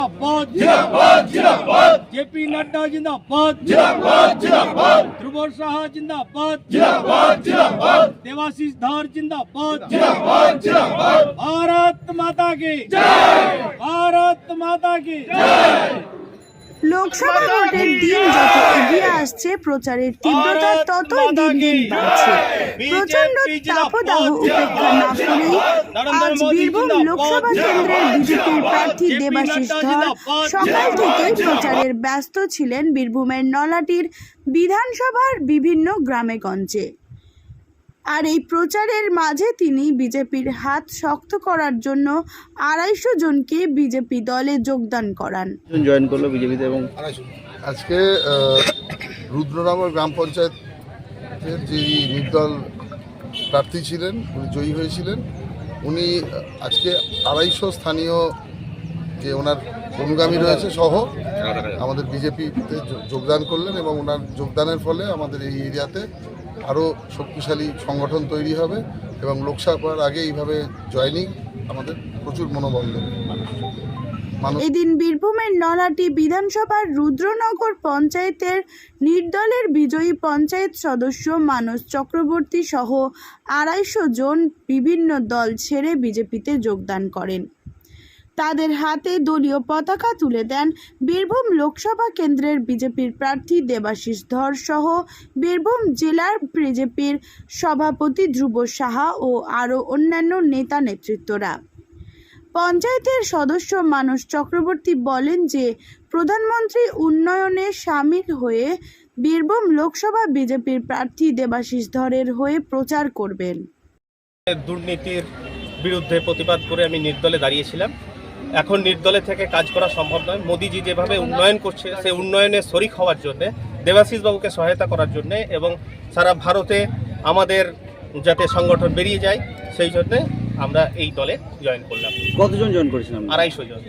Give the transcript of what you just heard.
जिंदाबाद जिंदाबाद जिंदाबाद जेपी नड्डा जिंदाबाद जिंदाबाद जिंदाबाद ध्रुव शाह जिंदाबाद जिंदाबाद जिंदाबाद देवाशीष धर जिंदाबाद जिंदाबाद जिंदाबाद भारत माता की जय भारत माता की जय। লোকসভা ভোটের দিন যত এগিয়ে আসছে প্রচারের তীব্রতা ততই দিন দিন বাড়ছে। প্রচন্ড তাপদাহ উপেক্ষা না করেই আজ বীরভূম লোকসভা কেন্দ্রের বিজেপির প্রার্থী দেবাশিস ধর সকাল থেকেই প্রচারের ব্যস্ত ছিলেন বীরভূমের নলাটির বিধানসভার বিভিন্ন গ্রামে গঞ্জে। আর এই প্রচারের মাঝে তিনি বিজেপির হাত শক্ত করার জন্য 250 জনকে বিজেপি দলে যোগদান করান। জয়েন করলো বিজেপিতে এবং আজকে রুদ্রনগর গ্রাম পঞ্চায়েতের যে নির্দল প্রার্থী ছিলেন উনি জয়ী হয়েছিলেন। উনি আজকে 250 স্থানীয় যে ওনার অনুগামী রয়েছে সহ আমাদের বিজেপিতে যোগদান করলেন এবং ওনার যোগদানের ফলে আমাদের এই এরিয়াতে আরও শক্তিশালী সংগঠন তৈরি হবে এবং লোকসভার আগে এইভাবে জয়েনিং আমাদের প্রচুর মনোবল দেবে। এদিন বীরভূমের নলাটি বিধানসভার রুদ্রনগর পঞ্চায়েতের নির্দলের বিজয়ী পঞ্চায়েত সদস্য মানস চক্রবর্তী সহ 250 জন বিভিন্ন দল ছেড়ে বিজেপিতে যোগদান করেন। তাদের হাতে দলীয় পতাকা তুলে দেন বীরভূম লোকসভা কেন্দ্রের বিজেপির প্রার্থী দেবাশিস ধর সহ বীরভূম জেলার বিজেপির সভাপতি ধ্রুব সাহা ও আরও অন্যান্য নেতা নেতৃত্বরা। পঞ্চায়েতের সদস্য মানস চক্রবর্তী বলেন যে প্রধানমন্ত্রী উন্নয়নে সামিল হয়ে বীরভূম লোকসভা বিজেপির প্রার্থী দেবাশিস ধরের হয়ে প্রচার করবেন। দুর্নীতির বিরুদ্ধে প্রতিবাদ করে আমি নির্দলে দাঁড়িয়েছিলাম। এখন নির্দলে থেকে কাজ করা সম্ভব নয়। মোদিজি যেভাবে উন্নয়ন করছে সেই উন্নয়নে শরিক হওয়ার জন্যে, দেবাশিস বাবুকে সহায়তা করার জন্যে এবং সারা ভারতে আমাদের যাতে সংগঠন বেরিয়ে যায় সেই জন্যে আমরা এই দলে জয়েন করলাম। কতজন জয়েন করেছিলাম? 250 জন।